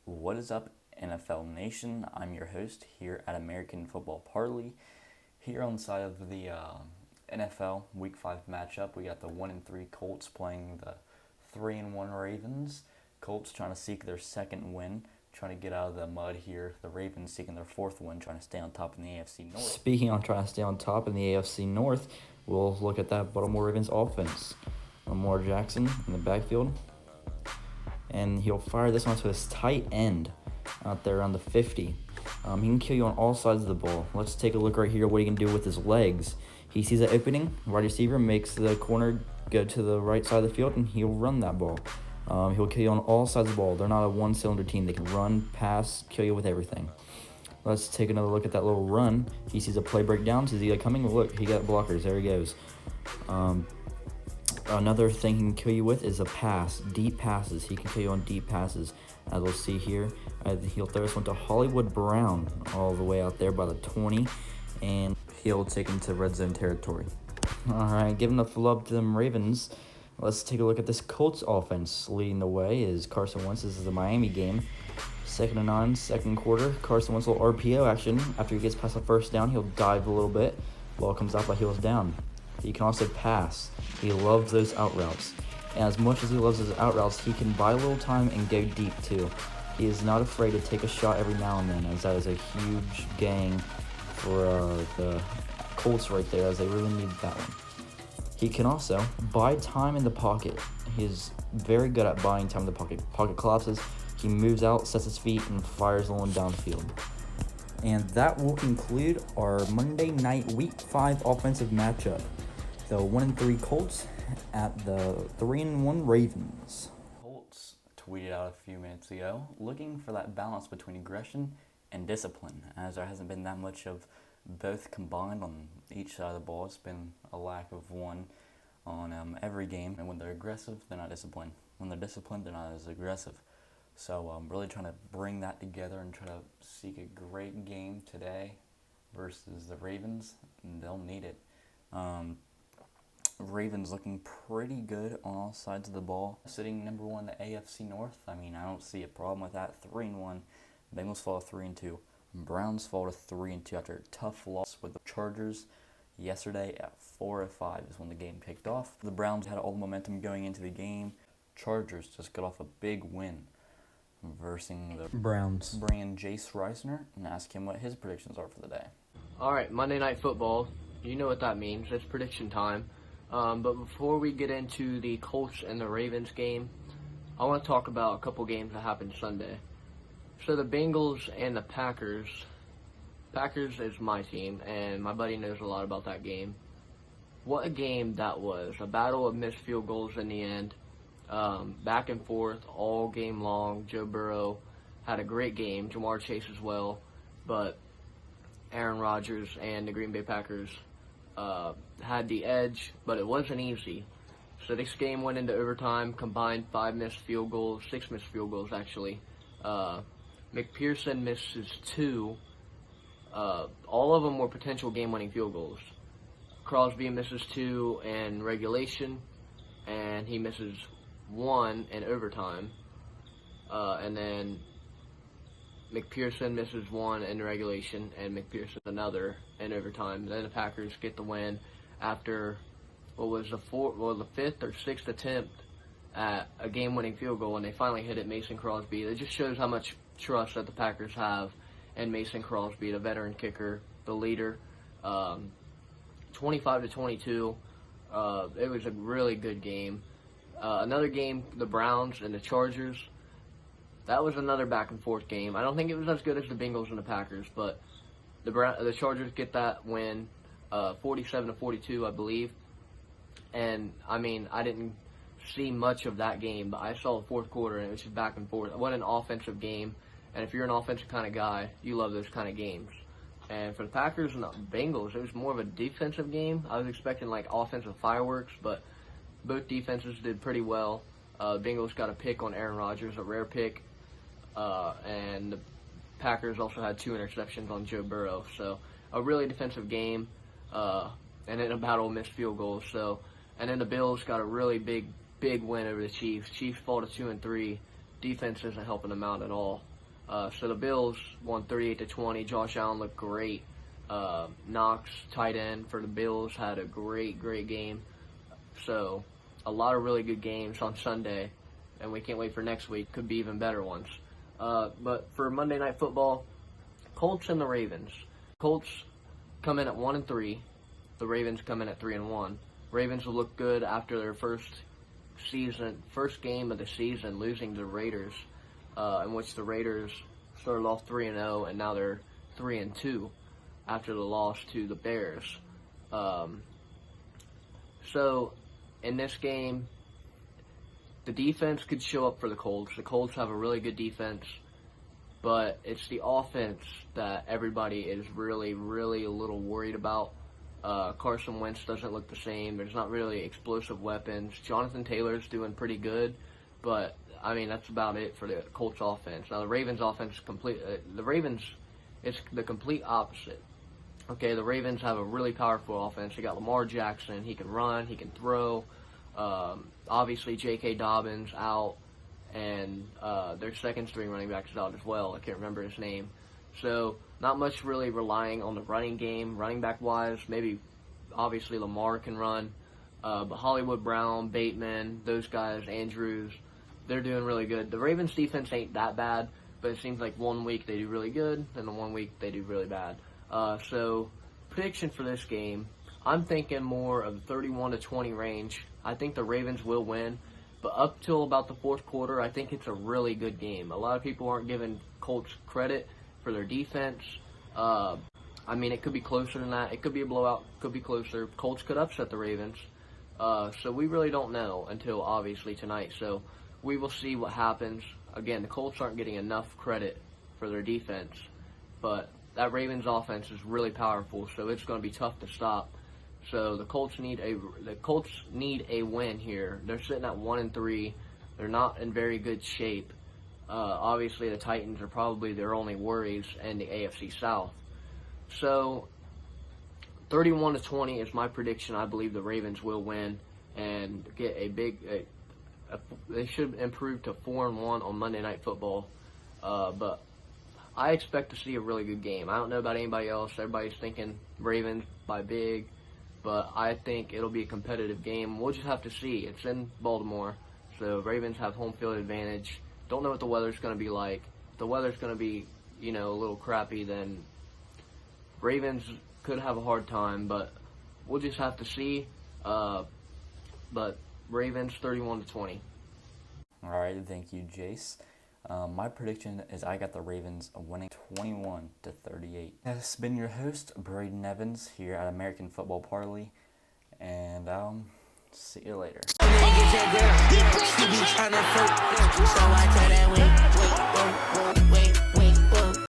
What is up, NFL Nation? I'm your host here at American Football Parlay. Here on the side of the NFL Week 5 matchup, we got the 1-3 Colts playing the 3-1 Ravens. Colts trying to seek their second win, trying to get out of the mud here. The Ravens seeking their fourth win, trying to stay on top in the AFC North. Speaking on trying to stay on top in the AFC North, we'll look at that Baltimore Ravens offense. Lamar Jackson in the backfield. And he'll fire this one to his tight end out there around the 50. He can kill you on all sides of the ball. Let's take a look right here what he can do with his legs. He sees an opening, wide receiver makes the corner go to the right side of the field, and he'll run that ball. He'll kill you on all sides of the ball. They're not a one-cylinder team. They can run, pass, kill you with everything. Let's take another look at that little run. He sees a play breakdown. Sees he coming. Look, he got blockers. There he goes. Another thing he can kill you with is a pass. Deep passes. He can kill you on deep passes. As we'll see here, he'll throw this one to Hollywood Brown all the way out there by the 20, and he'll take him to red zone territory. All right, giving the love to them Ravens. Let's take a look at this Colts offense. Leading the way is Carson Wentz. This is the Miami game. 2nd and 9, second quarter. Carson Wentz will RPO action. After he gets past the first down, he'll dive a little bit. Ball comes out by heels down. He can also pass. He loves those out routes. And as much as he loves those out routes, he can buy a little time and go deep too. He is not afraid to take a shot every now and then, as that is a huge gain for the Colts right there, as they really need that one. He can also buy time in the pocket. He's very good at buying time in the pocket. Pocket collapses, he moves out, sets his feet, and fires the one downfield. And that will conclude our Monday night Week 5 offensive matchup. The 1-3 Colts at the 3-1 Ravens. Colts tweeted out a few minutes ago, looking for that balance between aggression and discipline, as there hasn't been that much of both combined on each side of the ball. It's been a lack of one on every game, and when they're aggressive, they're not disciplined. When they're disciplined, they're not as aggressive. So I'm really trying to bring that together and try to seek a great game today versus the Ravens, and they'll need it. Ravens looking pretty good on all sides of the ball. Sitting number one in the AFC North, I mean, I don't see a problem with that. 3-1. Bengals fall to 3-2. Browns fall to 3-2 after a tough loss with the Chargers yesterday at 4-5 is when the game kicked off. The Browns had all the momentum going into the game. Chargers just got off a big win versus the Browns. Bring in Jace Reisner and ask him what his predictions are for the day. All right, Monday Night Football. You know what that means. It's prediction time. But before we get into the Colts and the Ravens game, I want to talk about a couple games that happened Sunday. So the Bengals and the Packers. Packers is my team, and my buddy knows a lot about that game. What a game that was. A battle of missed field goals in the end. Back and forth all game long. Joe Burrow had a great game. Jamar Chase as well. But Aaron Rodgers and the Green Bay Packers had the edge, but it wasn't easy. So this game went into overtime, combined 6 missed field goals actually. McPherson misses 2. All of them were potential game-winning field goals. Crosby misses 2 in regulation, and he misses 1 in overtime. And then McPherson misses 1 in regulation, and McPherson another in overtime. Then the Packers get the win after what was the 5th or 6th attempt at a game-winning field goal, and they finally hit it. Mason Crosby. It just shows how much trust that the Packers have in Mason Crosby, the veteran kicker, the leader. 25-22. It was a really good game. Another game, the Browns and the Chargers. That was another back-and-forth game. I don't think it was as good as the Bengals and the Packers, but the Chargers get that win, 47-42, I believe. And, I mean, I didn't see much of that game, but I saw the fourth quarter, and it was just back and forth. What an offensive game. And if you're an offensive kind of guy, you love those kind of games. And for the Packers and the Bengals, it was more of a defensive game. I was expecting, like, offensive fireworks, but both defenses did pretty well. Bengals got a pick on Aaron Rodgers, a rare pick. And the Packers also had 2 interceptions on Joe Burrow. So a really defensive game, and then a battle of missed field goals. So, and then the Bills got a really big win over the Chiefs. Chiefs fall to 2-3. Defense isn't helping them out at all. So the Bills won 38-20. Josh Allen looked great. Knox, tight end for the Bills, had a great game. So a lot of really good games on Sunday, and we can't wait for next week. Could be even better ones. But for Monday Night Football, Colts and the Ravens. Colts come in at 1-3. The Ravens come in at 3-1. Ravens will look good after their first game of the season, losing to the Raiders, in which the Raiders started off 3-0, and now they're 3-2 after the loss to the Bears. So in this game, the defense could show up for the Colts. The Colts have a really good defense, but it's the offense that everybody is really a little worried about. Carson Wentz doesn't look the same. There's not really explosive weapons. Jonathan Taylor's doing pretty good, but I mean that's about it for the Colts offense. Now the Ravens offense it's the complete opposite. Okay, the Ravens have a really powerful offense. They got Lamar Jackson. He can run. He can throw. Obviously, J.K. Dobbins out, and their second string running back is out as well. I can't remember his name. So not much really relying on the running game, running back wise. Maybe obviously Lamar can run, but Hollywood Brown, Bateman, those guys, Andrews, they're doing really good. The Ravens defense ain't that bad, but it seems like 1 week they do really good, and the 1 week they do really bad. So prediction for this game, I'm thinking more of the 31-20 range. I think the Ravens will win, but up till about the fourth quarter, I think it's a really good game. A lot of people aren't giving Colts credit for their defense. I mean, it could be closer than that. It could be a blowout. Could be closer. Colts could upset the Ravens. So we really don't know until obviously tonight. So we will see what happens. Again, the Colts aren't getting enough credit for their defense, but that Ravens offense is really powerful, so it's going to be tough to stop. So the Colts need a win here. They're sitting at 1-3. They're not in very good shape. Obviously, the Titans are probably their only worries in the AFC South. So 31-20 is my prediction. I believe the Ravens will win and get a big. They should improve to 4-1 on Monday Night Football. But I expect to see a really good game. I don't know about anybody else. Everybody's thinking Ravens by big, but I think it'll be a competitive game. We'll just have to see. It's in Baltimore, so Ravens have home field advantage. Don't know what the weather's going to be like. If the weather's going to be, a little crappy, then Ravens could have a hard time, but we'll just have to see. But Ravens 31-20. All right, thank you, Jace. My prediction is I got the Ravens winning 21-38. This has been your host, Braedon Evans, here at American Football Parlay, and see you later.